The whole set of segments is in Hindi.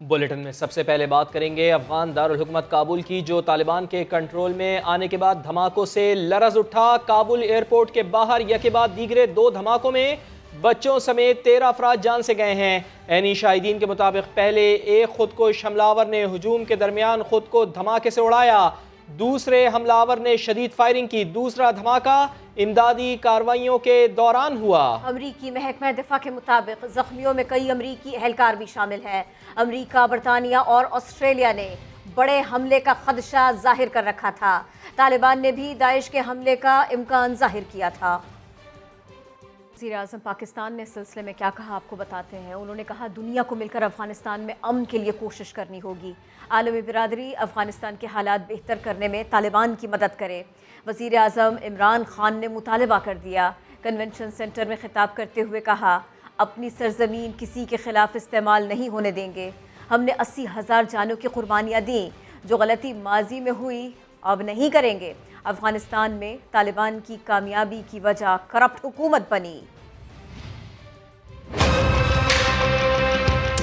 बुलेटिन में सबसे पहले बात करेंगे अफगान दारुल हुकूमत काबुल की, जो तालिबान के कंट्रोल में आने के बाद धमाकों से लरज उठा। काबुल एयरपोर्ट के बाहर यके बाद दीगरे 2 धमाकों में बच्चों समेत 13 अफराद जान से गए हैं। ऐनी शाहिदीन के मुताबिक पहले एक खुद को हमलावर ने हुजूम के दरमियान खुद को धमाके से उड़ाया, दूसरे हमलावर ने शदीद फायरिंग की। दूसरा धमाका इमदादी कार्रवाइयों के दौरान हुआ। अमरीकी महकमा दिफा के मुताबिक जख्मियों में कई अमरीकी एहलकार भी शामिल हैं। अमरीका, बरतानिया और ऑस्ट्रेलिया ने बड़े हमले का खदशा जाहिर कर रखा था। तालिबान ने भी दाइश के हमले का इम्कान जाहिर किया था। वज़ीर-ए-आज़म पाकिस्तान ने इस सिलसिले में क्या कहा, आपको बताते हैं। उन्होंने कहा, दुनिया को मिलकर अफगानिस्तान में अमन के लिए कोशिश करनी होगी। आलमी बिरादरी अफगानिस्तान के हालात बेहतर करने में तालिबान की मदद करे। वज़ीर-ए-आज़म इमरान खान ने मुतालबा कर दिया। कन्वेंशन सेंटर में खिताब करते हुए कहा, अपनी सरजमीन किसी के खिलाफ इस्तेमाल नहीं होने देंगे। हमने 80,000 जानों की कुर्बानियाँ दी, जो गलती माजी में हुई अब नहीं करेंगे। अफगानिस्तान में तालिबान की कामयाबी की वजह करप्ट हुकूमत बनी।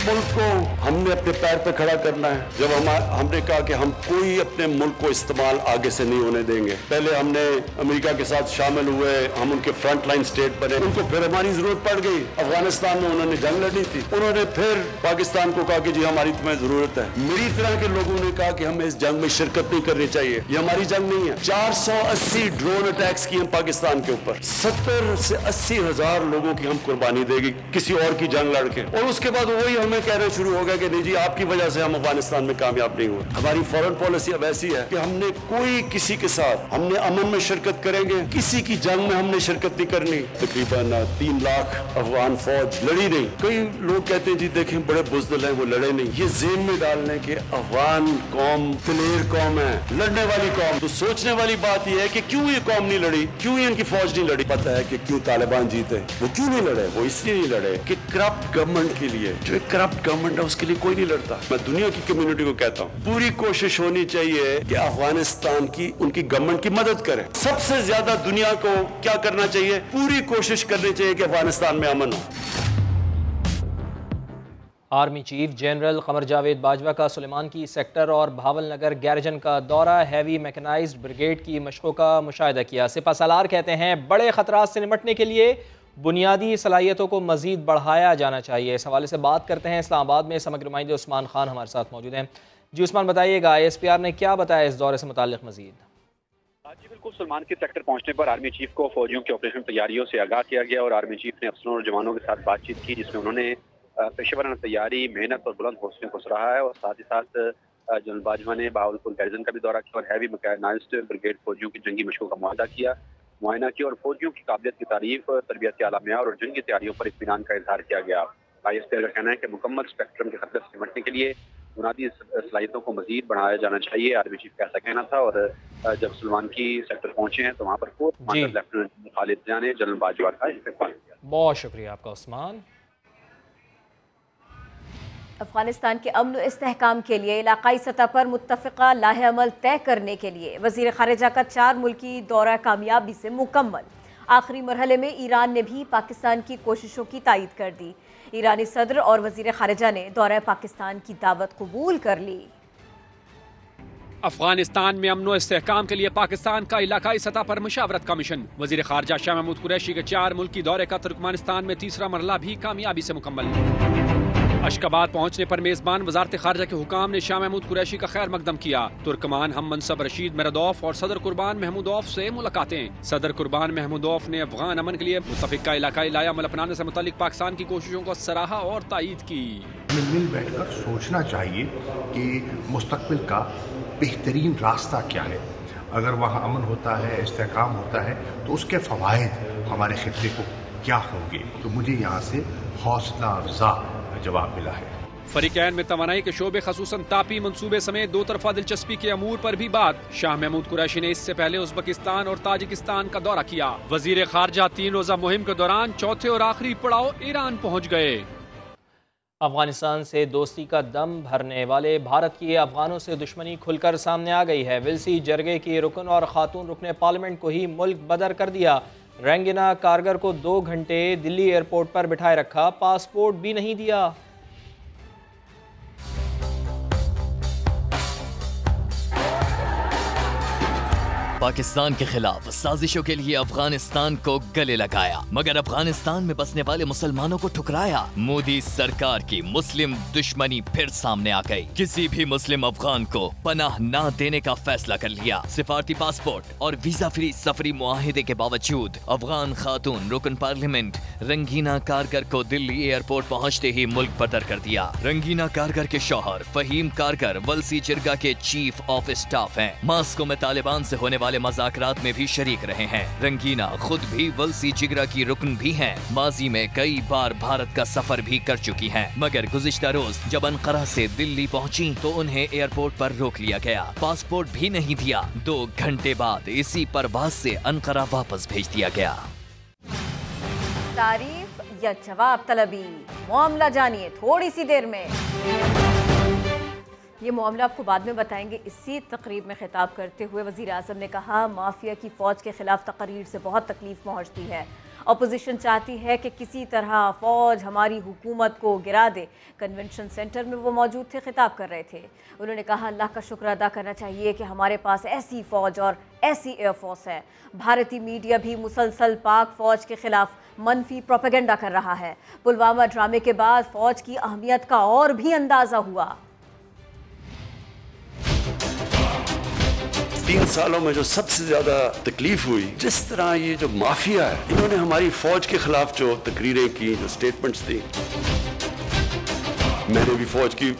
मुल्क को हमने अपने पैर पे खड़ा करना है। जब हमने कहा कि हम कोई अपने मुल्क को इस्तेमाल आगे से नहीं होने देंगे। पहले हमने अमेरिका के साथ शामिल हुए, हम उनके फ्रंट लाइन स्टेट बने, उनको फिर हमारी जरूरत पड़ गई। अफगानिस्तान में उन्होंने जंग लड़ी थी, उन्होंने फिर पाकिस्तान को कहा कि जी हमारी तुम्हें जरूरत है। मेरी तरह के लोगों ने कहा कि हमें इस जंग में शिरकत नहीं करनी चाहिए, ये हमारी जंग नहीं है। 480 ड्रोन अटैक्स किए पाकिस्तान के ऊपर, 70 से 80 हजार लोगों की हम कुर्बानी देगी किसी और की जंग लड़के, और उसके बाद वही हमें कहना शुरू हो गया कि नहीं जी आपकी वजह से हम अफगानिस्तान में कामयाब नहीं हुए। हमारी फॉरेन पॉलिसी अब ऐसी है कि हमने कोई किसी के साथ, हमने अमन में शिरकत करेंगे, किसी की जंग में हमने शिरकत नहीं करनी। तकरीबन 3 लाख अफगान फौज लड़ी नहीं। कई लोग कहते हैं जी देखें बड़े बुज़दिल हैं, वो लड़े नहीं। ये ज़हन में डालने के अफगान कौम दिलेर कौम है, लड़ने वाली कौम। तो सोचने वाली बात यह है कि क्यों ये कौम नहीं लड़ी, क्यों ये इनकी फौज नहीं लड़ी। पता है कि क्यों तालिबान जीते, वो क्यों नहीं लड़े, वो इसलिए नहीं लड़े कि करप्ट गवर्नमेंट के लिए, जो एक करप्ट गवर्नमेंट है उसके लिए कोई नहीं लड़ता। मैं दुनिया की कम्युनिटी को कहता हूँ, पूरी कोशिश होनी चाहिए कि अफगानिस्तान की उनकी गवर्नमेंट की मदद करें। सबसे ज्यादा दुनिया को क्या करना चाहिए, पूरी कोशिश करनी चाहिए कि अफगानिस्तान में अमन हो। Army chief general Qamar Javed Bajwa का सुलेमान की सेक्टर और भावल नगर गैरजन का दौरा, हैवी मैकेनाइज्ड ब्रिगेड की मशकों का मुशाहिदा किया। सिपा सलार कहते हैं बड़े खतरात से निपटने के लिए बुनियादी सलाहियतों को मजीद बढ़ाया जाना चाहिए। इस हवाले से बात करते हैं। इस्लामाबाद में समग्र नुमाइंदे उस्मान खान हमारे साथ मौजूद हैं। जी उस्मान, बताइएगा ISPR ने क्या बताया इस दौरे से मुताल्लिक मजीद? जी बिल्कुल, सलमान की सेक्टर पहुंचने पर आर्मी चीफ को फौजियों की ऑपरेशन तैयारियों से आगाह किया गया और आर्मी चीफ ने अफसरों और जवानों के साथ बातचीत की, जिसमें उन्होंने पेशेवराना तैयारी, मेहनत और बुलंद हौसले को सराहा है। और साथ ही साथ जनरल बाजवा ने बहावलपुर गैरजन का भी दौरा किया और हैवी मैकेनाइज्ड ब्रिगेड फौजियों की जंगी मशकों का मुआयना किया और फौजियों की काबिलियत की तारीफ, तरबियत के आला मेयार और जंगी तैयारियों पर इत्मीनान का इजहार किया गया। ISPR का कहना है कि मुकम्मल स्पेक्ट्रम के खतरे से निपटने के लिए बुनियादी सलाहियतों को मजीद बढ़ाया जाना चाहिए। आर्मी चीफ का ऐसा कहना था। और जब सलमान की सेक्टर पहुंचे हैं तो वहाँ पर फोर्थ कमांडर लेफ्टिनेंट खालिद जिया ने जनरल बाजवा का इस्तेमाल किया। बहुत शुक्रिया आपका उस्मान। अफगानिस्तान के अमन इस्तेहकाम के लिए इलाकाई सतह पर मुत्तफ़िक़ा लाहे अमल तय करने के लिए वज़ीर ख़ारिजा का 4 मुल्की दौरा कामयाबी से मुकम्मल। आखिरी मरहले में ईरान ने भी पाकिस्तान की कोशिशों की तायीद कर दी। ईरानी सदर और वज़ीर ख़ारिजा ने दौरा पाकिस्तान की दावत कबूल कर ली। अफगानिस्तान में अमन इस्तेहकाम के लिए पाकिस्तान का इलाकाई सतह पर मुशावरत का मिशन। वज़ीर ख़ारिजा शाह महमूद कुरैशी के 4 मुल्की दौरे का तुर्कमेनिस्तान में तीसरा मरहला भी कामयाबी से मुकम्मल। अशकाबाद पहुंचने पर मेजबान वजारत खारजा के हुकाम ने शाह महमूद कुरैशी का खैर मकदम किया। तुर्कमान हम मनसब रशीद मेहमूदोफ और सदर कुर्बान महमूदोफ से मुलाकातें। सदर कुर्बान महमूदोफ ने अफगान अमन के लिए मुत्तफ़िक़ा इलाकाई लाया अमल अपनाने से मुतालिक पाकिस्तान की कोशिशों को सराहा और तायीद की। मिल बैठकर सोचना चाहिए कि मुस्तक़बिल का बेहतरीन रास्ता क्या है। अगर वहाँ अमन होता है, इस्तेहकाम होता है, तो उसके फ़वाइद हमारे खित्ते को क्या होंगे। तो मुझे यहाँ से हौसला अफ़ज़ा जवाब मिला है। फरीकैन में तवानाई के शोबे खसूसन तापी मंसूबे समेत 2 तरफा दिलचस्पी के अमूर पर भी बात। शाह महमूद कुरैशी ने इससे पहले उज़्बेकिस्तान और ताजिकिस्तान का दौरा किया। वज़ीर ख़ारिजा 3 रोज़ा मुहिम के दौरान चौथे और आखिरी पड़ाव ईरान पहुँच गए। अफगानिस्तान से दोस्ती का दम भरने वाले भारत की अफगानों से दुश्मनी खुलकर सामने आ गई है। विल्सी जरगे की रुकन और खातून रुकने पार्लियामेंट को ही मुल्क बदर कर दिया। रेंगिना कारगर को 2 घंटे दिल्ली एयरपोर्ट पर बिठाए रखा, पासपोर्ट भी नहीं दिया। पाकिस्तान के खिलाफ साजिशों के लिए अफगानिस्तान को गले लगाया, मगर अफगानिस्तान में बसने वाले मुसलमानों को ठुकराया। मोदी सरकार की मुस्लिम दुश्मनी फिर सामने आ गई। किसी भी मुस्लिम अफगान को पनाह न देने का फैसला कर लिया। सिफारती पासपोर्ट और वीजा फ्री सफरी मुआहिदे के बावजूद अफगान खातून रुकन पार्लियामेंट रंगीना कारगर को दिल्ली एयरपोर्ट पहुँचते ही मुल्क बदर कर दिया। रंगीना कारगर के शौहर फहीम कारगर वलसी जिरगा के चीफ ऑफ स्टाफ हैं। मास्को में तालिबान से होने वाले मज़ाकरात में भी शरीक रहे हैं। रंगीना खुद भी वलसी जिगरा की रुकन भी हैं। माजी में कई बार भारत का सफर भी कर चुकी हैं, मगर गुज़िश्ता रोज जब अनकरा से दिल्ली पहुंची तो उन्हें एयरपोर्ट पर रोक लिया गया। पासपोर्ट भी नहीं दिया। 2 घंटे बाद इसी परवाज से अनकरा वापस भेज दिया गया। तारीफ या जवाब तलबी, मामला जानिए थोड़ी सी देर में। ये मामला आपको बाद में बताएंगे। इसी तकरीब में खिताब करते हुए वज़ीर आज़म ने कहा, माफिया की फ़ौज के खिलाफ तकरीर से बहुत तकलीफ पहुँचती है। अपोजिशन चाहती है कि किसी तरह फ़ौज हमारी हुकूमत को गिरा दे। कन्वेंशन सेंटर में वो मौजूद थे, खिताब कर रहे थे। उन्होंने कहा, अल्लाह का शुक्र अदा करना चाहिए कि हमारे पास ऐसी फ़ौज और ऐसी एयरफोर्स है। भारतीय मीडिया भी मुसलसल पाक फ़ौज के खिलाफ मनफी प्रोपेगेंडा कर रहा है। पुलवामा ड्रामे के बाद फ़ौज की अहमियत का और भी अंदाज़ा हुआ। 3 सालों में जो सबसे ज्यादा तकलीफ हुई, जिस तरह ये जो माफिया है, इन्होंने हमारी फौज के खिलाफ जो तकरीरें की, जो स्टेटमेंट्स दी, मैंने भी फौज की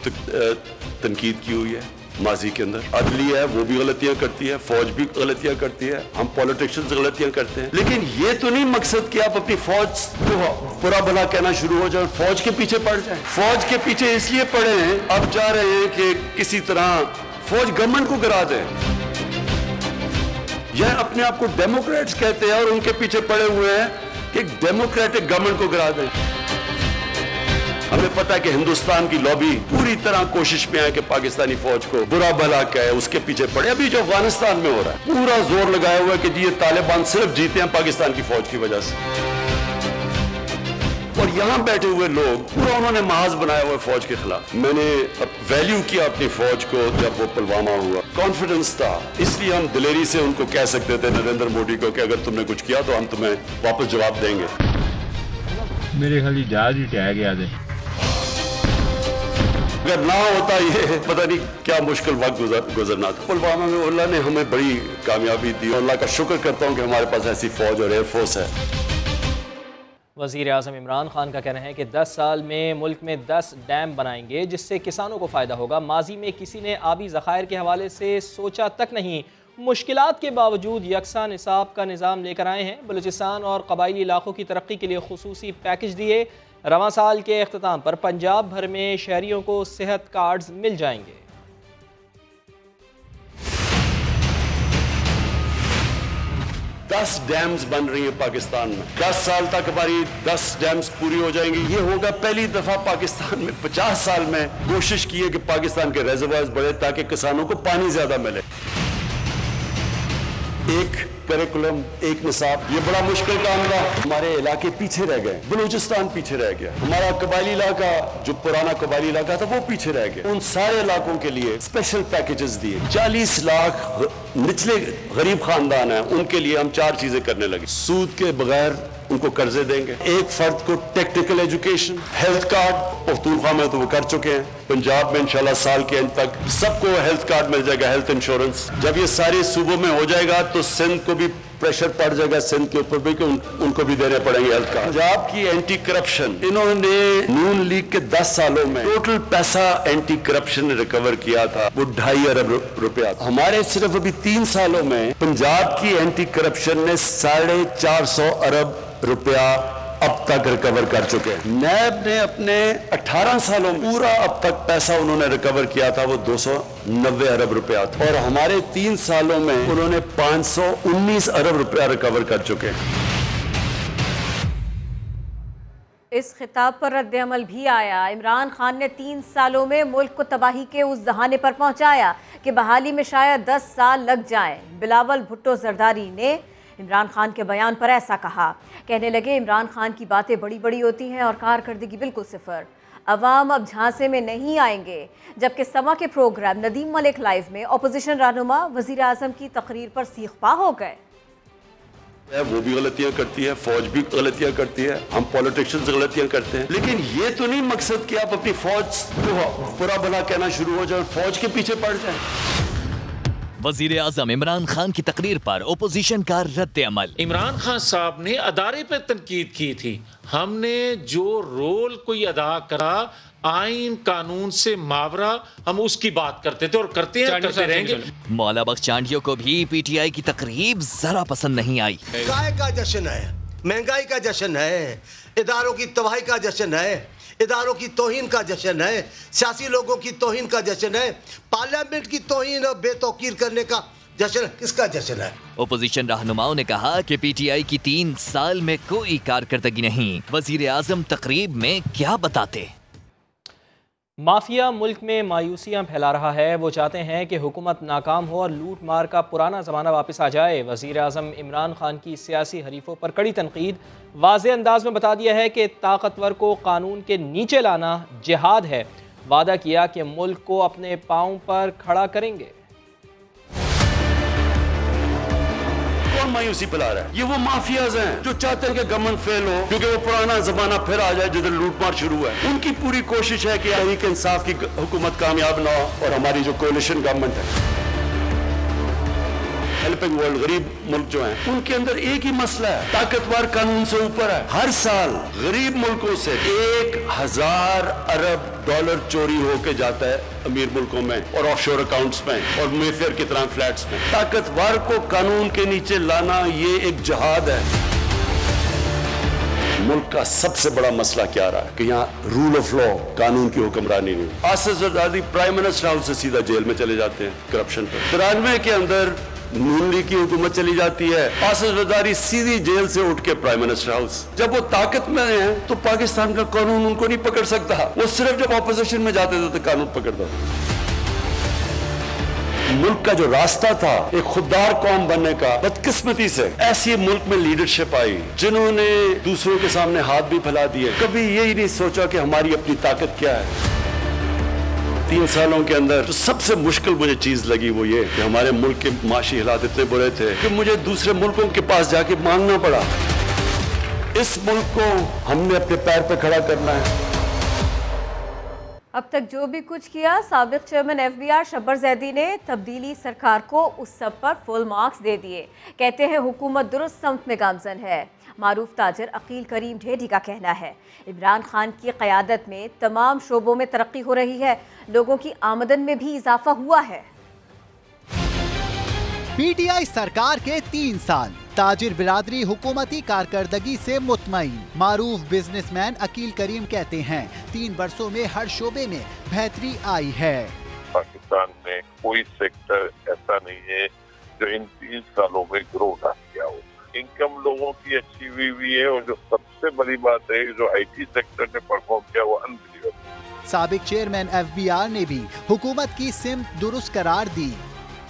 तनकीद की हुई है माजी के अंदर। अदलिया है वो भी गलतियां करती है, फौज भी गलतियां करती है, हम पॉलिटिशियंस गलतियां करते हैं, लेकिन ये तो नहीं मकसद कि आप अपनी फौज को बुरा भला कहना शुरू हो जाए, फौज के पीछे पड़ जाए। फौज के पीछे इसलिए पड़े हैं, अब जा रहे हैं कि किसी तरह फौज गवर्नमेंट को गिरा दे। यह अपने आप को डेमोक्रेट्स कहते हैं और उनके पीछे पड़े हुए हैं कि डेमोक्रेटिक गवर्नमेंट को गिरा दें। हमें पता है कि हिंदुस्तान की लॉबी पूरी तरह कोशिश में है कि पाकिस्तानी फौज को बुरा भला कहे, उसके पीछे पड़े। अभी जो अफगानिस्तान में हो रहा है, पूरा जोर लगाया हुआ है कि जी ये तालिबान सिर्फ जीते हैं पाकिस्तान की फौज की वजह से, और यहां बैठे हुए लोग पूरा उन्होंने महाज बनाया हुआ फौज के खिलाफ। मैंने वैल्यू किया अपनी फौज को जब वो पुलवामा हुआ, कॉन्फिडेंस था, इसलिए हम दिलेरी से उनको कह सकते थे नरेंद्र मोदी को कि अगर तुमने कुछ किया तो हम तुम्हें वापस जवाब देंगे। मेरे खाली जहाज ही टह गया थे। अगर ना होता ये पता नहीं क्या मुश्किल वक्त गुजरना था। पुलवामा में अल्लाह ने हमें बड़ी कामयाबी दी और अल्लाह का शुक्र करता हूँ कि हमारे पास ऐसी फौज और एयरफोर्स है। वज़ीर आज़म इमरान खान का कहना है कि 10 साल में मुल्क में 10 डैम बनाएंगे जिससे किसानों को फ़ायदा होगा। माजी में किसी ने आबी ज़खायर के हवाले से सोचा तक नहीं। मुश्किलात के बावजूद यकसा निसाब का निज़ाम लेकर आए हैं। बलूचिस्तान और कबायली इलाकों की तरक्की के लिए खुसूसी पैकेज दिए। रवां साल के अख्ताम पर पंजाब भर में शहरियों को सेहत कार्ड्स मिल जाएंगे। 10 डैम्स बन रही है पाकिस्तान में। 10 साल तक हमारी 10 डैम्स पूरी हो जाएंगी। ये होगा पहली दफा पाकिस्तान में 50 साल में कोशिश की है कि पाकिस्तान के रेजर्वायर्स बढ़े ताकि किसानों को पानी ज्यादा मिले। एक करिकुलम, एक निसाब, ये बड़ा मुश्किल काम था। हमारे इलाके पीछे रह गए, बलूचिस्तान पीछे रह गया, हमारा कबायली इलाका जो पुराना कबायली इलाका था वो पीछे रह गया। उन सारे इलाकों के लिए स्पेशल पैकेजेस दिए। 40 लाख निचले गरीब खानदान है, उनके लिए हम 4 चीजें करने लगे। सूद के बगैर उनको कर्जे देंगे, एक फर्द को technical education, health card, Pakhtunkhwa में तो वो कर चुके हैं, पंजाब में इंशाल्लाह साल के एंड तक सबको हेल्थ कार्ड मिल जाएगा, हेल्थ इंश्योरेंस। जब ये सारे सूबों में हो जाएगा तो सिंध को भी प्रेशर पड़ जाएगा, सिंध के ऊपर भी कि उनको भी देने पड़ेंगे हेल्थ कार्ड। पंजाब की एंटी करप्शन, इन्होंने नून लीग के 10 सालों में टोटल पैसा एंटी करप्शन रिकवर किया था वो 2.5 अरब रुपया। हमारे सिर्फ अभी 3 सालों में पंजाब की एंटी करप्शन ने 450 अरब रुपया अब तक रिकवर कर चुके हैं। नैब ने अपने 18 सालों में पूरा अब तक पैसा उन्होंने रिकवर किया था वो 290 अरब रुपया था, और हमारे 3 सालों में उन्होंने 519 अरब रुपया रिकवर कर चुके हैं। इस खिताब पर रद्द-ए-अमल भी आया। इमरान खान ने 3 सालों में मुल्क को तबाही के उस दहाने पर पहुंचाया कि बहाली में शायद 10 साल लग जाए। बिलावल भुट्टो जरदारी ने इमरान खान के बयान पर ऐसा कहा। कहने लगे, इमरान खान की बातें बड़ी बड़ी होती हैं और कारकर्दगी बिल्कुल सिफर। अवाम अब झांसे में नहीं आएंगे। जबकि समा के प्रोग्राम नदीम मलिक लाइव में अपोजिशन रहनुमा वजीर आजम की तकरीर पर सीखपा हो गए। वो भी गलतियां करती है, फौज भी गलतियां करती है, हम पॉलिटिशियंस गलतियां करते हैं, लेकिन ये तो नहीं मकसद कि आप अपनी फौज को बुरा भला कहना शुरू हो जाए, फौज के पीछे पड़ जाए। वजीर आजम इमरान खान की तकरीर पर ओपोजिशन का रद्द अमल। इमरान खान साहब ने अदारे पर तनकीद की थी। हमने जो रोल कोई अदा करा आइन कानून से मावरा, हम उसकी बात करते थे और करते हैं, करते रहेंगे। मौला बख्श चांडियों को भी पीटीआई की तकरीब जरा पसंद नहीं आई। गाय का जश्न है, महंगाई का जश्न है, इदारों की तबाही का जश्न है, इदारों की तौहीन का जश्न है, सियासी लोगों की तौहीन का जश्न है, पार्लियामेंट की तौहीन और बेतौकीर करने का जश्न किसका जश्न है? ओपोजिशन रहनुमाओं ने कहा कि पीटीआई की 3 साल में कोई कारकर्दगी नहीं। वजीर आजम तकरीब में क्या बताते? माफिया मुल्क में मायूसियां फैला रहा है। वो चाहते हैं कि हुकूमत नाकाम हो और लूट मार का पुराना ज़माना वापस आ जाए। वज़ीर आज़म इमरान खान की सियासी हरीफों पर कड़ी तनकीद। वाज़े अंदाज में बता दिया है कि ताकतवर को कानून के नीचे लाना जिहाद है। वादा किया कि मुल्क को अपने पाँव पर खड़ा करेंगे। कौन मायूसी फैला रहा है? ये वो माफियाज हैं जो चाहते हैं कि गवर्नमेंट फेल हो, क्योंकि वो पुराना जमाना फिर आ जाए जिधर लूटमार शुरू है। उनकी पूरी कोशिश है कि तहरीक इंसाफ की हुकूमत कामयाब ना हो और हमारी जो कोalition गवर्नमेंट है, हेल्पिंग वर्ल्ड, गरीब मुल्क जो हैं, उनके अंदर एक ही मसला है, ताकतवर कानून से ऊपर है। हर साल गरीब मुल्कों से 1000 अरब डॉलर चोरी होके जाता है अमीर मुल्कों में और ऑफशोर अकाउंट्स में और मेफेयर की तरह फ्लैट्स में। ताकतवर को कानून के नीचे लाना ये एक जिहाद है। मुल्क का सबसे बड़ा मसला क्या रहा है कि यहाँ रूल ऑफ लॉ, कानून की हुक्मरानी नहीं। Asif Zardari prime minister house से सीधा जेल में चले जाते हैं करप्शन पर। 93 के अंदर नून लीग की हुकूमत चली जाती है, आसिफ जरदारी सीधी जेल से उठ के प्राइम मिनिस्टर हाउस। जब वो ताकत में हैं तो पाकिस्तान का कानून उनको नहीं पकड़ सकता। वो सिर्फ जब ऑपोजिशन में जाते थे तो कानून पकड़ता था। मुल्क का जो रास्ता था एक खुददार कौम बनने का, बदकिस्मती से ऐसी मुल्क में लीडरशिप आई जिन्होंने दूसरों के सामने हाथ भी फैला दिए। कभी यही नहीं सोचा कि हमारी अपनी ताकत क्या है। 3 सालों के अंदर जो सबसे मुश्किल मुझे चीज लगी वो ये कि हमारे मुल्क के माशी हालात इतने बुरे थे कि मुझे दूसरे मुल्कों के पास जाके मांगना पड़ा। इस मुल्क को हमने अपने पैर पे खड़ा करना है। अब तक जो भी कुछ किया, साबिक चेयरमैन FBR शब्बर जैदी ने तब्दीली सरकार को उस सब पर फुल मार्क्स दे दिए। कहते हैं हुकूमत दुरुस्त समत में गामजन है। मारूफ ताजर अकील करीम ढेडी का कहना है इमरान खान की क़यादत में तमाम शोबों में तरक्की हो रही है, लोगों की आमदन में भी इजाफा हुआ है। पीटीआई सरकार के 3 साल, ताजिर बिरादरी हुकूमती कारकर्दगी से मुतमईन। मारूफ बिजनेसमैन अकील करीम कहते हैं 3 वर्षों में हर शोबे में बेहतरी आई है। पाकिस्तान में कोई सेक्टर ऐसा नहीं है जो इन 3 सालों में ग्रो ना किया हो। इनकम लोगों की अच्छी हुई है और जो सबसे बड़ी बात है जो IT सेक्टर ने परफॉर्म किया वो अनबिलीवेबल। साबिक चेयरमैन FBR ने भी हुकूमत की सिमत दुरुस्त करार दी।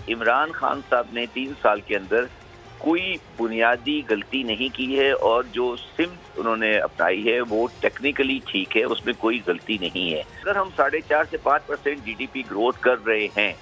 इमरान खान साहब ने 3 साल के अंदर कोई बुनियादी गलती नहीं की है और जो सिमत उन्होंने अपनाई है वो टेक्निकली ठीक है, उसमें कोई गलती नहीं है। अगर हम 4.5 से 5% GDP ग्रोथ कर रहे हैं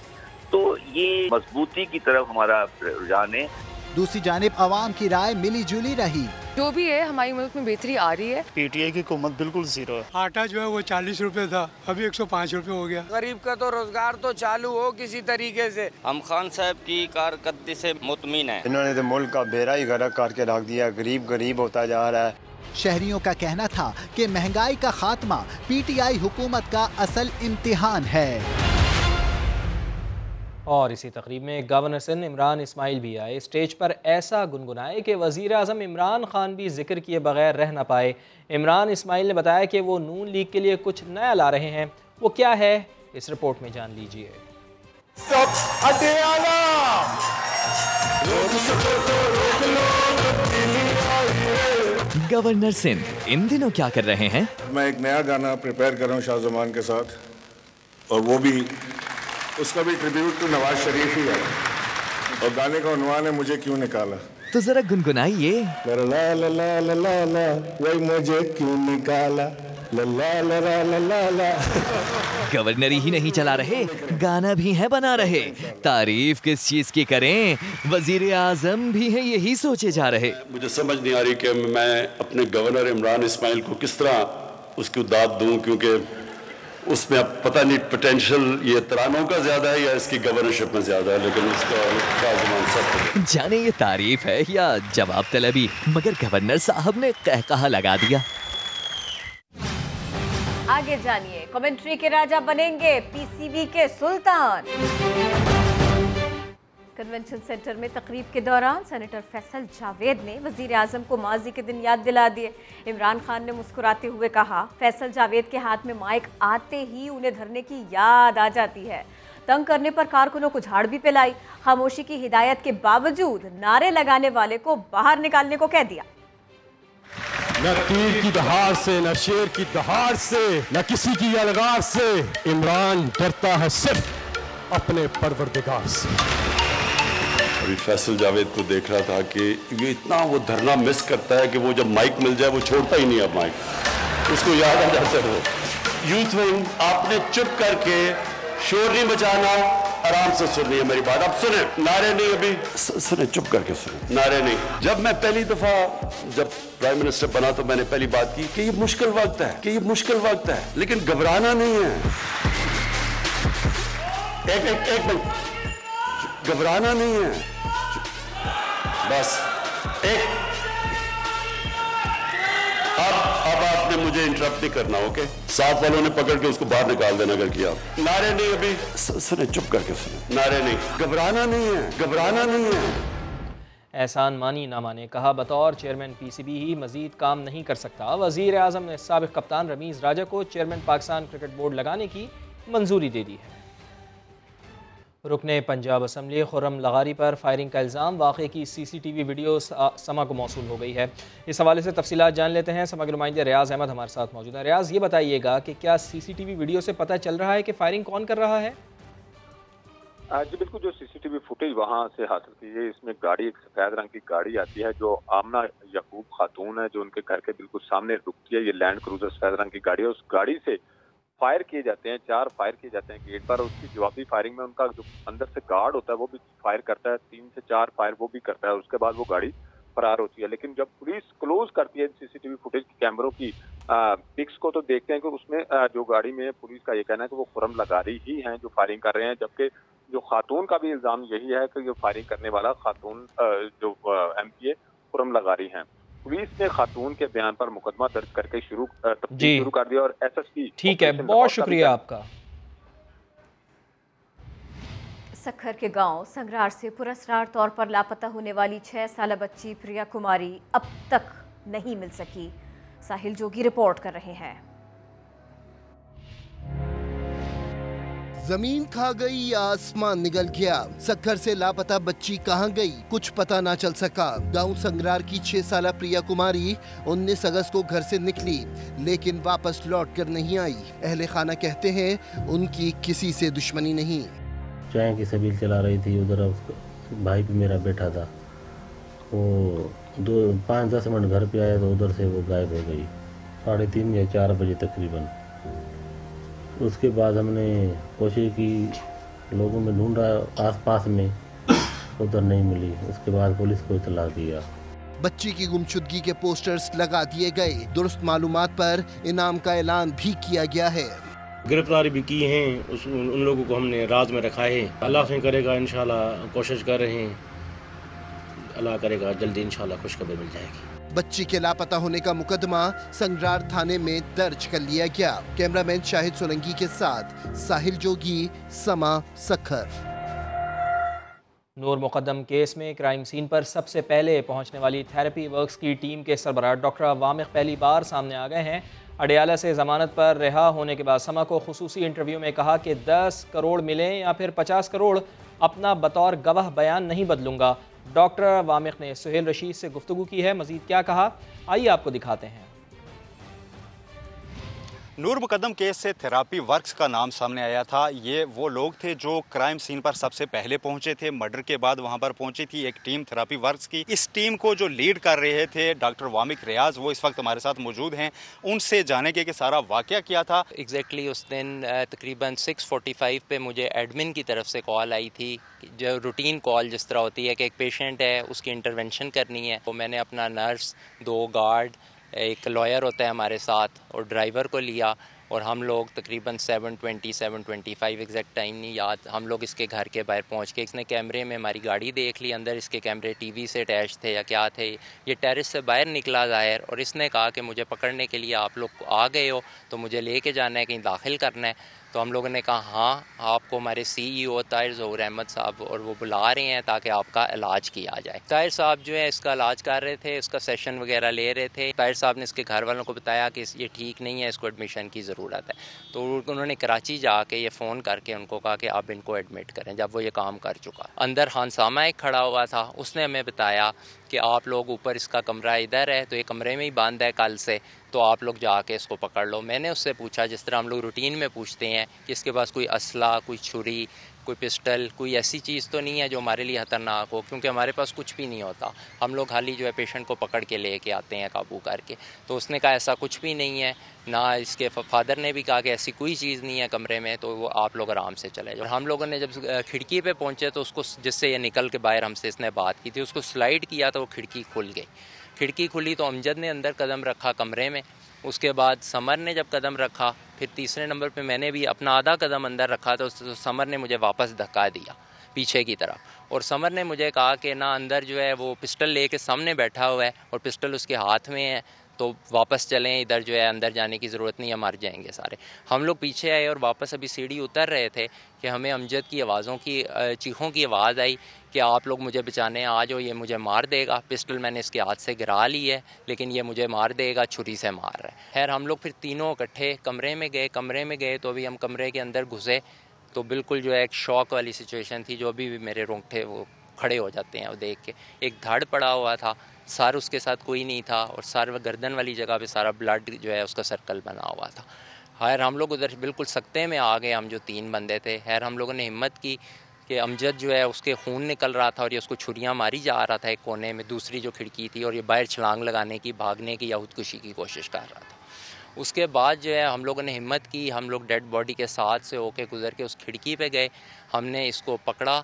तो ये मजबूती की तरफ हमारा रुझान है। दूसरी जानिब अवाम की राय मिली जुली रही। जो भी है हमारी मुल्क में बेहतरी आ रही है। पीटीआई की हुकूमत बिल्कुल जीरो है। आटा जो है वो 40 रुपए था, अभी 105 रुपए हो गया। गरीब का तो रोजगार तो चालू हो किसी तरीके से। हम खान साहब की कारकर्दगी से मुतमिन है। इन्होंने तो मुल्क का बेड़ा ही गर्क करके रख दिया, गरीब गरीब होता जा रहा है। शहरियों का कहना था कि महंगाई का खात्मा पीटीआई हुकूमत का असल इम्तिहान है। और इसी तकरीब में गवर्नर सिंध इमरान इस्माइल भी आए। स्टेज पर ऐसा गुनगुनाए कि वज़ीर आज़म इमरान खान भी जिक्र किए बगैर रह न पाए। इमरान इस्माइल ने बताया कि वो नून लीग के लिए कुछ नया ला रहे हैं। वो क्या है, इस रिपोर्ट में जान लीजिए। गवर्नर सिंध इन दिनों क्या कर रहे हैं? मैं एक नया गाना प्रिपेयर कर रहा हूँ शाहजमान के साथ, और वो भी उसका भी ट्रिब्यूट टू नवाज शरीफ ही है, और गाने का उन्वान है मुझे क्यों निकाला। तो जरा गुनगुनाइए। ला ला ला ला ला ला, वही मुझे क्यों निकाला, गवर्नर ही नहीं चला रहे, गाना भी है बना रहे। तारीफ किस चीज की करें, वजीर आजम भी है यही सोचे जा रहे। मुझे समझ नहीं आ रही कि मैं अपने गवर्नर इमरान इस्माइल को किस तरह उसकी दाद दूं, क्योंकि उसमें अब पता नहीं पोटेंशियल ये तरानों का ज्यादा है या इसकी गवर्नरशिप में ज्यादा है, लेकिन उसका जाने ये तारीफ है या जवाब तलबी, मगर गवर्नर साहब ने कहकहा लगा दिया। आगे जानिए, कमेंट्री के राजा बनेंगे पीसीबी के सुल्तान। कन्वेंशन सेंटर में तकरीब के दौरान सेनेटर फैसल जावेद ने वजीर आजम को माजी के दिन याद दिला दिए। इमरान खान ने मुस्कुराते हुए कहा, फैसल जावेद के हाथ में माइक आते ही उन्हें धरने की याद आ जाती है। तंग करने पर कारकुनों को झाड़ भी पिलाई। खामोशी की हिदायत के बावजूद नारे लगाने वाले को बाहर निकालने को कह दिया। न तीर की दहाड़ से, न शेर की दहाड़ से, न किसी की यलगार से, इमरान डरता है सिर्फ अपने परवरदिगार से। अभी फैसल जावेद को देख रहा था कि ये इतना वो धरना मिस करता है कि वो जब माइक मिल जाए वो छोड़ता ही नहीं अब माइक, उसको याद आ जाता है वो। यूथ विंग, आपने चुप करके शोर नहीं बचाना, आराम से सुनिए मेरी बात। अब सुने, नारे नहीं, अभी सुने, चुप करके सुने, नारे नहीं। जब मैं पहली दफा जब प्राइम मिनिस्टर बना तो मैंने पहली बात की कि ये मुश्किल वक्त है, कि ये मुश्किल वक्त है, लेकिन घबराना नहीं है। एक मिनट, घबराना नहीं है, बस एक। अब आपने मुझे इंटरप्ट नहीं करना, ओके? साथ वालों ने पकड़ के उसको बाहर निकाल देना अगर किया। नारे नहीं, अभी सुने, चुप करके सुने, नारे नहीं, घबराना नहीं है, घबराना नहीं है। एहसान मानी ना माने, कहा बतौर चेयरमैन पीसीबी ही मजीद काम नहीं कर सकता। वजीर आजम ने साबिक कप्तान रमीज राजा को चेयरमैन पाकिस्तान क्रिकेट बोर्ड लगाने की मंजूरी दे दी है। रुकने पंजाब असम्बली खुर्रम लगारी पर फायरिंग का इल्ज़ाम, वाक़े की सीसीटीवी वीडियो समा को मौसूल हो गई है। इस हवाले से तफसीलात जान लेते हैं। समा के नुमाइंदे रियाज अहमद हमारे साथ मौजूद है। रियाज, ये बताइएगा कि क्या सीसीटीवी वीडियो से पता चल रहा है कि फायरिंग कौन कर रहा है? जी बिल्कुल, जो सीसीटीवी फुटेज वहाँ से हासिल की है, इसमें गाड़ी, एक सफेद रंग की गाड़ी आती है जो आमना यकूब खातून है, जो उनके घर के बिल्कुल सामने रुकती है। ये लैंड क्रूजर सफेद रंग की गाड़ी है। उस गाड़ी से फायर किए जाते हैं, 4 फायर किए जाते हैं गेट पर। उसकी जवाबी फायरिंग में उनका जो अंदर से गार्ड होता है वो भी फायर करता है, 3 से 4 फायर वो भी करता है। उसके बाद वो गाड़ी फरार होती है। लेकिन जब पुलिस क्लोज करती है सीसीटीवी फुटेज की कैमरों की पिक्स को, तो देखते हैं कि उसमें जो गाड़ी में, पुलिस का ये कहना है कि वो खुर्रम लगारी ही हैं जो फायरिंग कर रहे हैं, जबकि जो खातून का भी इल्जाम यही है कि ये फायरिंग करने वाला खातून जो एमपीए खुर्रम लगारी हैं। पुलिस ने खातून के बयान पर मुकदमा दर्ज करके शुरू कर दिया और एसएसपी। ठीक है, बहुत शुक्रिया आपका। सखर के गांव संगरार से पुरस्कार तौर पर लापता होने वाली 6 साल बच्ची प्रिया कुमारी अब तक नहीं मिल सकी। साहिल जोगी रिपोर्ट कर रहे हैं। जमीन खा गई या आसमान निगल गया, सखर से लापता बच्ची कहां गई कुछ पता ना चल सका। गांव संगरार की 6 साल प्रिया कुमारी 19 अगस्त को घर से निकली लेकिन वापस लौट कर नहीं आई। अहले खाना कहते हैं उनकी किसी से दुश्मनी नहीं। चाय की सबील चला रही थी, उधर उसका भाई भी मेरा बैठा था, वो 5-10 मिनट घर पे आया तो उधर से वो गायब हो गई 3:30 या 4 बजे तकरीबन। उसके बाद हमने कोशिश की, लोगों में ढूंढा आसपास में, उधर नहीं मिली। उसके बाद पुलिस को इतला दिया। बच्ची की गुमशुदगी के पोस्टर्स लगा दिए गए। दुरुस्त मालूमात पर इनाम का ऐलान भी किया गया है। गिरफ्तारी भी की हैं, उन लोगों को हमने राज में रखा है। अल्लाह से करेगा, इंशाल्लाह कोशिश कर रहे हैं, अल्लाह करेगा जल्दी इंशाल्लाह खुशखबरी मिल जाएगी। बच्ची के लापता होने का मुकदमा संगरार थाने में दर्ज कर लिया गया। कैमरामैन शाहिद सोलंकी के साथ साहिल जोगी, समा, सखर। नूर मुकद्दम केस में क्राइम सीन पर सबसे पहले पहुंचने वाली थेरेपी वर्क्स की टीम के सरबराह डॉक्टर वामिक पहली बार सामने आ गए हैं। अडियाला से जमानत पर रिहा होने के बाद समा को खुसूसी इंटरव्यू में कहा कि 10 करोड़ मिले या फिर 50 करोड़, अपना बतौर गवाह बयान नहीं बदलूंगा। डॉक्टर वामिक ने सुहेल रशीद से गुफ्तगू की है। मजीद क्या कहा, आइए आपको दिखाते हैं। नूर मुकद्दम केस से थेरापी वर्क्स का नाम सामने आया था। ये वो लोग थे जो क्राइम सीन पर सबसे पहले पहुंचे थे। मर्डर के बाद वहां पर पहुंची थी एक टीम थेरापी वर्क्स की। इस टीम को जो लीड कर रहे थे डॉक्टर वामिक रियाज, वो इस वक्त हमारे साथ मौजूद हैं। उनसे जानेंगे कि सारा वाकया क्या था। एग्जैक्टली उस दिन तकरीबन 6:45 पे मुझे एडमिन की तरफ से कॉल आई थी, जो रूटीन कॉल जिस तरह होती है कि एक पेशेंट है उसकी इंटरवेंशन करनी है। तो मैंने अपना नर्स, 2 गार्ड, एक लॉयर होता है हमारे साथ और ड्राइवर को लिया और हम लोग तकरीबन 7:20-7:25 एग्जैक्ट टाइम नहीं याद, हम लोग इसके घर के बाहर पहुंच के इसने कैमरे में हमारी गाड़ी देख ली। अंदर इसके कैमरे टीवी से अटैच थे या क्या थे। ये टेरेस से बाहर निकला ज़ाहिर और इसने कहा कि मुझे पकड़ने के लिए आप लोग आ गए हो तो मुझे लेके जाना है, कहीं दाखिल करना है। तो हम लोगों ने कहा हाँ, आपको हमारे CEO ताहिर ज़हूर अहमद साहब और वो बुला रहे हैं ताकि आपका इलाज किया जाए। ताहिर साहब जो है इसका इलाज कर रहे थे, इसका सेशन वगैरह ले रहे थे। ताहिर साहब ने इसके घर वालों को बताया कि ये ठीक नहीं है, इसको एडमिशन की ज़रूरत है। तो उन्होंने कराची जाके ये फ़ोन करके उनको कहा कि आप इनको एडमिट करें। जब वो ये काम कर चुका, अंदर खानसामा एक खड़ा हुआ था, उसने हमें बताया कि आप लोग ऊपर, इसका कमरा इधर है तो ये कमरे में ही बंद है कल से, तो आप लोग जाके इसको पकड़ लो। मैंने उससे पूछा जिस तरह हम लोग रूटीन में पूछते हैं कि इसके पास कोई असला, कोई छुरी, कोई पिस्टल, कोई ऐसी चीज़ तो नहीं है जो हमारे लिए ख़तरनाक हो, क्योंकि हमारे पास कुछ भी नहीं होता। हम लोग खाली जो है पेशेंट को पकड़ के लेके आते हैं काबू करके। तो उसने कहा ऐसा कुछ भी नहीं है, ना इसके फादर ने भी कहा कि ऐसी कोई चीज़ नहीं है कमरे में, तो वो आप लोग आराम से चले जाओ। हम लोगों ने जब खिड़की पे पहुँचे तो उसको, जिससे ये निकल के बाहर हमसे इसने बात की थी, उसको स्लाइड किया तो वो खिड़की खुल गई। खिड़की खुली तो अमजद ने अंदर कदम रखा कमरे में, उसके बाद समर ने जब कदम रखा, फिर तीसरे नंबर पे मैंने भी अपना आधा कदम अंदर रखा तो समर ने मुझे वापस धक्का दिया पीछे की तरफ। और समर ने मुझे कहा कि ना अंदर जो है वो पिस्टल लेके सामने बैठा हुआ है और पिस्टल उसके हाथ में है, तो वापस चलें, इधर जो है अंदर जाने की ज़रूरत नहीं है, मर जाएंगे सारे। हम लोग पीछे आए और वापस अभी सीढ़ी उतर रहे थे कि हमें अमजद की आवाज़ों की, चीखों की आवाज़ आई कि आप लोग मुझे बचाने आ जाओ, ये मुझे मार देगा। पिस्टल मैंने इसके हाथ से गिरा ली है लेकिन ये मुझे मार देगा, छुरी से मार रहा है। खैर हम लोग फिर तीनों इकट्ठे कमरे में गए तो अभी हम कमरे के अंदर घुसे तो बिल्कुल जो है एक शॉक वाली सिचुएशन थी, जो अभी भी मेरे रोंगटे वो खड़े हो जाते हैं वो देख के। एक धड़ पड़ा हुआ था, सर उसके साथ कोई नहीं था और सर व गर्दन वाली जगह पे सारा ब्लड जो है उसका सर्कल बना हुआ था। खैर हम लोग उधर बिल्कुल सकते में आ गए, हम जो 3 बंदे थे। खैर हम लोगों ने हिम्मत की कि अमजद जो है उसके खून निकल रहा था और ये उसको छुरियां मारी जा रहा था एक कोने में, दूसरी जो खिड़की थी, और ये बाहर छलांग लगाने की, भागने की या खुदकुशी की कोशिश कर रहा था। उसके बाद जो है हम लोगों ने हिम्मत की, हम लोग डेड बॉडी के साथ से होके गुजर के उस खिड़की पे गए। हमने इसको पकड़ा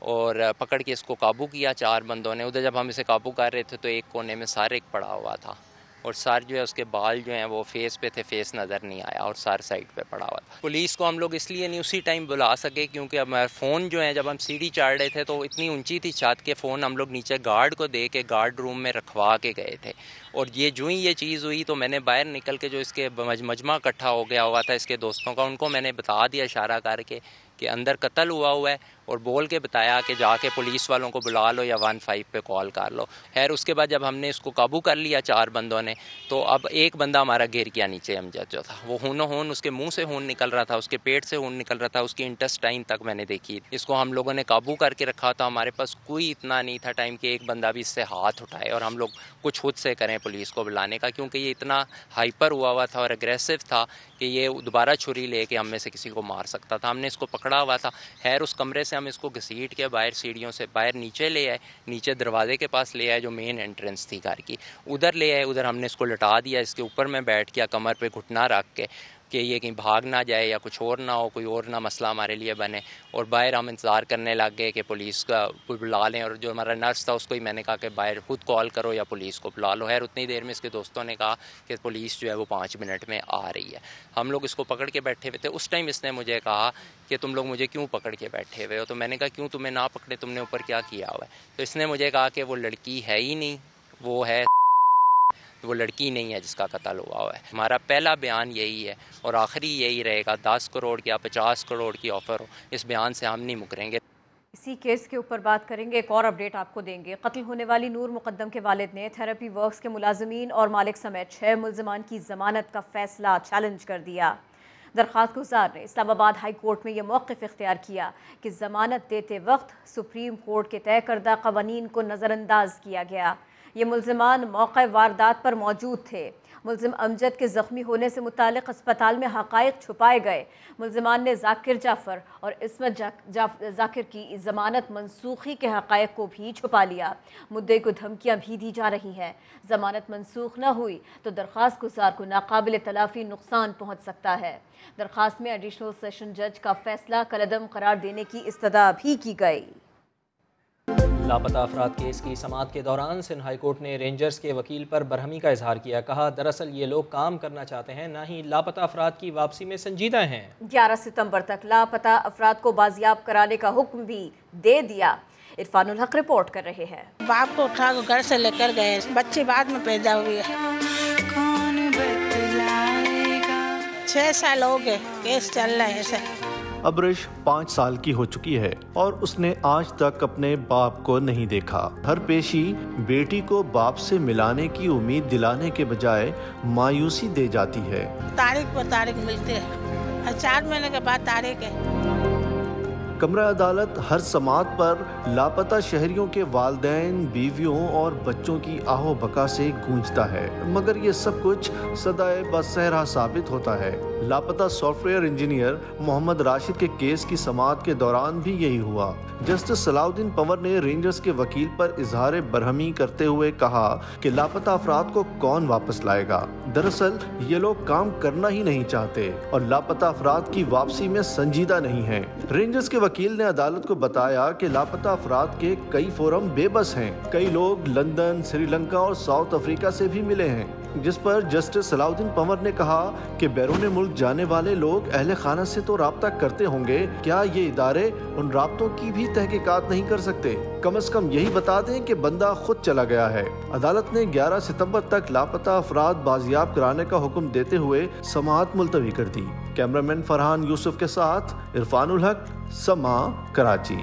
और पकड़ के इसको काबू किया 4 बंदों ने। उधर जब हम इसे काबू कर रहे थे तो एक कोने में सर एक पड़ा हुआ था और सर जो है उसके बाल जो हैं वो फेस पे थे, फेस नज़र नहीं आया और सर साइड पे पड़ा हुआ था। पुलिस को हम लोग इसलिए नहीं उसी टाइम बुला सके क्योंकि अब फ़ोन जो है, जब हम सीढ़ी चढ़ रहे थे तो इतनी ऊंची थी छत के, फ़ोन हम लोग नीचे गार्ड को दे के गार्ड रूम में रखवा के गए थे। और ये जो ही ये चीज़ हुई तो मैंने बाहर निकल के, जो इसके मजमा इकट्ठा हो गया हुआ था इसके दोस्तों का, उनको मैंने बता दिया इशारा करके कि अंदर कत्ल हुआ है और बोल के बताया कि जाके पुलिस वालों को बुला लो या 15 पे कॉल कर लो। खैर उसके बाद जब हमने इसको काबू कर लिया 4 बंदों ने, तो अब एक बंदा हमारा गिर गया नीचे, अमजद जो था वो खून उसके मुंह से खून निकल रहा था, उसके पेट से खून निकल रहा था, उसकी इंटेस्टाइन तक मैंने देखी। इसको हम लोगों ने काबू करके रखा था, हमारे पास कोई इतना नहीं था टाइम कि एक बंदा भी इससे हाथ उठाए और हम लोग कुछ खुद से करें पुलिस को बुलाने का, क्योंकि ये इतना हाइपर हुआ था और एग्रेसिव था कि ये दोबारा छुरी लेके हम में से किसी को मार सकता था। हमने इसको पकड़ा हुआ था। खैर उस कमरे से हम इसको घसीट के बाहर सीढ़ियों से बाहर नीचे ले आए, नीचे दरवाजे के पास ले आए जो मेन एंट्रेंस थी घर की, उधर ले आए। उधर हमने इसको लटा दिया, इसके ऊपर मैं बैठ गया कमर पे घुटना रख के कि ये कहीं भाग ना जाए या कुछ और ना हो, कोई और ना मसला हमारे लिए बने। और बाहर हम इंतज़ार करने लग गए कि पुलिस का बुला लें। और जो हमारा नर्स था उसको ही मैंने कहा कि बाहर खुद कॉल करो या पुलिस को बुला लो। खैर उतनी देर में इसके दोस्तों ने कहा कि पुलिस जो है वो 5 मिनट में आ रही है। हम लोग इसको पकड़ के बैठे हुए थे। उस टाइम इसने मुझे कहा कि तुम लोग मुझे क्यों पकड़ के बैठे हुए हो? तो मैंने कहा क्यों तुम्हें ना पकड़े, तुमने ऊपर क्या किया हुआ है? तो इसने मुझे कहा कि वो लड़की है ही नहीं, वो है वो लड़की नहीं है जिसका कत्ल हुआ है। हमारा पहला बयान यही है और आखिरी यही रहेगा, 10 करोड़ या 50 करोड़ की ऑफ़र हो, इस बयान से हम नहीं मुकरेंगे। इसी केस के ऊपर बात करेंगे, एक और अपडेट आपको देंगे। कत्ल होने वाली नूर मुकद्दम के वालिद ने थेरेपी वर्क्स के मुलाजमीन और मालिक समेत 6 मुल्ज़िमान की ज़मानत का फैसला चैलेंज कर दिया। दरख्वास्त गुजार ने इस्लामाबाद हाई कोर्ट में यह मौक़िफ़ इख्तियार किया कि ज़मानत देते वक्त सुप्रीम कोर्ट के तय करदा क़वानीन को नज़रअंदाज किया गया। ये मुल्ज़िमान मौके वारदात पर मौजूद थे। मुल्ज़िम अमजद के ज़ख्मी होने से मुतालिक अस्पताल में हक़ाइक़ छुपाए गए। मुल्ज़िमान ने जाकिर जाफ़र और इस्मत जाकिर की ज़मानत मनसूखी के हक़ाइक़ को भी छुपा लिया। मुद्दे को धमकियाँ भी दी जा रही हैं। ज़मानत मनसूख न हुई तो दरख्वास्त गुज़ार को नाकाबिल तलाफ़ी नुकसान पहुँच सकता है। दरख्वास्त में एडिशनल सेशन जज का फैसला कलअदम करार देने की इस्तदा भी की गई। लापता अफराद केस की समाअत के दौरान सिंध हाई कोर्ट ने रेंजर्स के वकील पर बरहमी का इजहार किया। कहा, दरअसल ये लोग काम करना चाहते हैं, ना ही लापता अफराद की वापसी में संजीदा हैं। 11 सितंबर तक लापता अफराद को बाजियाब कराने का हुक्म भी दे दिया। इरफानुल हक रिपोर्ट कर रहे हैं। बाप को उठा कर घर से लेकर गए, बच्चे बाद में पैदा हुए। 6 साल हो गए केस चल रहा है ऐसे। अब्रिश 5 साल की हो चुकी है और उसने आज तक अपने बाप को नहीं देखा। हर पेशी बेटी को बाप से मिलाने की उम्मीद दिलाने के बजाय मायूसी दे जाती है। तारीख पर तारीख मिलती है, 4 महीने के बाद तारीख है। कमरा अदालत हर समाअत पर लापता शहरियों के वालिदैन, बीवियों और बच्चों की आहो बका से गूंजता है, मगर ये सब कुछ सदाए बसहरा साबित होता है। लापता सॉफ्टवेयर इंजीनियर मोहम्मद राशिद के केस की समाअत के दौरान भी यही हुआ। जस्टिस सलाउद्दीन पंवर ने रेंजर्स के वकील पर इजहार बरहमी करते हुए कहा कि लापता अफराद को कौन वापस लाएगा। दरअसल ये लोग काम करना ही नहीं चाहते और लापता अफराद की वापसी में संजीदा नहीं है। रेंजर्स के वकील ने अदालत को बताया कि लापता अफराद के कई फोरम बेबस हैं। कई लोग लंदन, श्रीलंका और साउथ अफ्रीका से भी मिले हैं, जिस पर जस्टिस सलाउद्दीन पंवर ने कहा कि बैरून मुल्क जाने वाले लोग अहले खाना से तो राब्ता करते होंगे, क्या ये इदारे उन राब्तों की भी तहकीकात नहीं कर सकते? कम से कम यही बता दें कि बंदा खुद चला गया है। अदालत ने 11 सितंबर तक लापता अफराद बाजियाब कराने का हुक्म देते हुए समाअत मुलतवी कर दी। कैमरामैन फरहान यूसुफ के साथ इरफानुल हक, समा, कराची।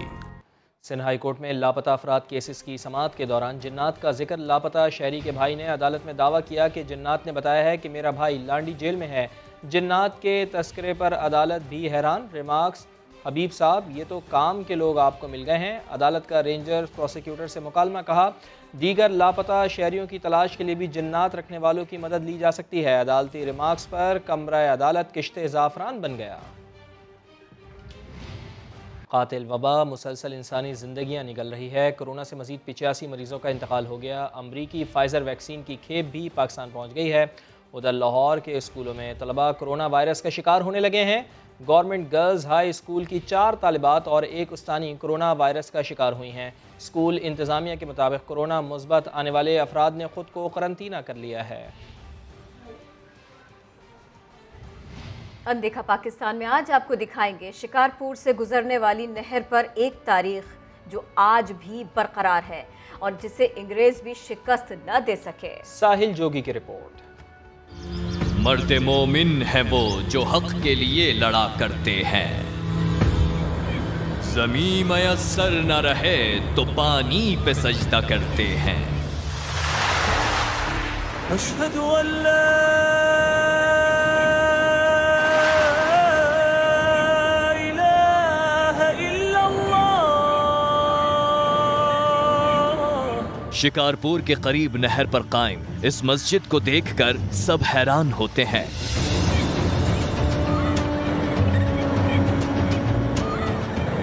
सिंध हाई कोर्ट में लापता अफराद केसेस की समाअत के दौरान जिन्नात का जिक्र लापता शहरी के भाई ने अदालत में दावा किया कि जिन्नात ने बताया है कि मेरा भाई लांडी जेल में है। जिन्नात के तस्करे पर अदालत भी हैरान। रिमार्क्स, हबीब साहब ये तो काम के लोग आपको मिल गए हैं। अदालत का रेंजर प्रोसिक्यूटर से मुकालमा। कहा, दीगर लापता शहरियों की तलाश के लिए भी जिन्नात रखने वालों की मदद ली जा सकती है। अदालती रिमार्क्स पर कमरा अदालत किश्ते ज़ाफ़रान बन गया। कातिल वबा मुसलसल इंसानी ज़िंदगियाँ निगल रही है। कोरोना से मज़ीद 85 मरीज़ों का इंतकाल हो गया। अमरीकी फाइज़र वैक्सीन की खेप भी पाकिस्तान पहुँच गई है। उधर लाहौर के स्कूलों में तलबा कोरोना वायरस का शिकार होने लगे हैं। गवर्नमेंट गर्ल्स हाई स्कूल की 4 तालिबात और 1 उस्तानी कोरोना वायरस का शिकार हुई हैं। स्कूल इंतज़ामिया के मुताबिक कोरोना मुस्बत आने वाले अफराद ने खुद को करंतना कर लिया है। अनदेखा पाकिस्तान में आज आपको दिखाएंगे शिकारपुर से गुजरने वाली नहर पर एक तारीख जो आज भी बरकरार है और जिसे अंग्रेज भी शिकस्त न दे सके। साहिल जोगी की रिपोर्ट। मर्द मोमिन है वो जो हक के लिए लड़ा करते हैं। ज़मीं मयस्सर न रहे तो पानी पे सजदा करते हैं। अशहदु अल्ला शिकारपुर के करीब नहर पर कायम इस मस्जिद को देखकर सब हैरान होते हैं।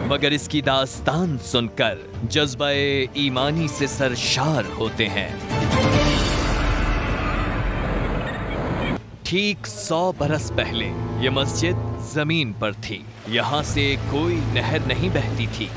मगर इसकी दास्तान सुनकर जज्बे ईमानी से सरशार होते हैं। ठीक 100 बरस पहले ये मस्जिद जमीन पर थी। यहाँ से कोई नहर नहीं बहती थी।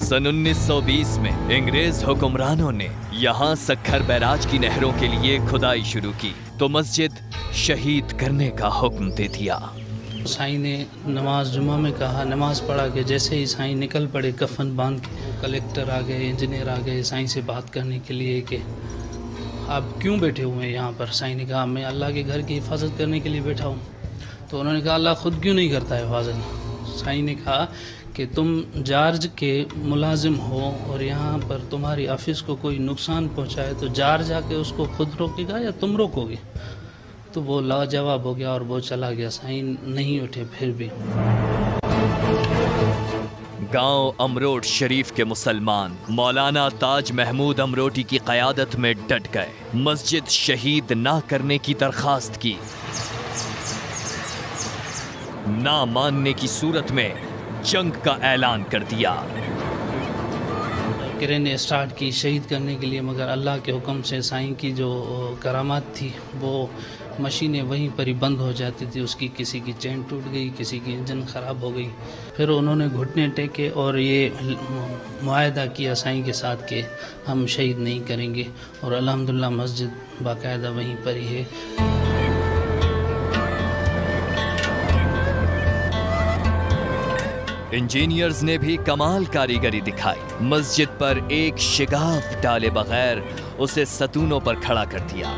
सन 1920 में अंग्रेज हुक्मरानों ने यहाँ सखर बैराज की नहरों के लिए खुदाई शुरू की तो मस्जिद शहीद करने का हुक्म दे दिया। साईं ने नमाज जुमा में कहा, नमाज पढ़ा के जैसे ही साईं निकल पड़े कफन बांध के, कलेक्टर आ गए, इंजीनियर आ गए साईं से बात करने के लिए कि आप क्यों बैठे हुए हैं यहाँ पर। साईं ने कहा, मैं अल्लाह के घर की हिफाजत करने के लिए बैठा हूँ। तो उन्होंने कहा, अल्लाह खुद क्यों नहीं करता हिफाजत। साईं ने कहा कि तुम जार्ज के मुलाजिम हो और यहाँ पर तुम्हारी ऑफिस को कोई नुकसान पहुँचाए तो जार्ज आके उसको खुद रोकेगा या तुम रोकोगे। तो वो लाजवाब हो गया और वो चला गया। साईं नहीं उठे फिर भी। गांव अमरोट शरीफ के मुसलमान मौलाना ताज महमूद अमरोटी की क़यादत में डट गए। मस्जिद शहीद ना करने की दरखास्त की। ना मानने की सूरत में जंग का ऐलान कर दिया। किरण स्टार्ट की शहीद करने के लिए, मगर अल्लाह के हुक्म से साईं की जो करामात थी वो मशीनें वहीं पर ही बंद हो जाती थी। उसकी किसी की चेन टूट गई, किसी की इंजन ख़राब हो गई। फिर उन्होंने घुटने टेके और ये मुआहदा किया साईं के साथ कि हम शहीद नहीं करेंगे, और अल्हम्दुलिल्लाह मस्जिद बाकायदा वहीं पर ही है। इंजीनियर्स ने भी कमाल कारीगरी दिखाई। मस्जिद पर एक शिगाफ डाले बगैर उसे सतूनों पर खड़ा कर दिया।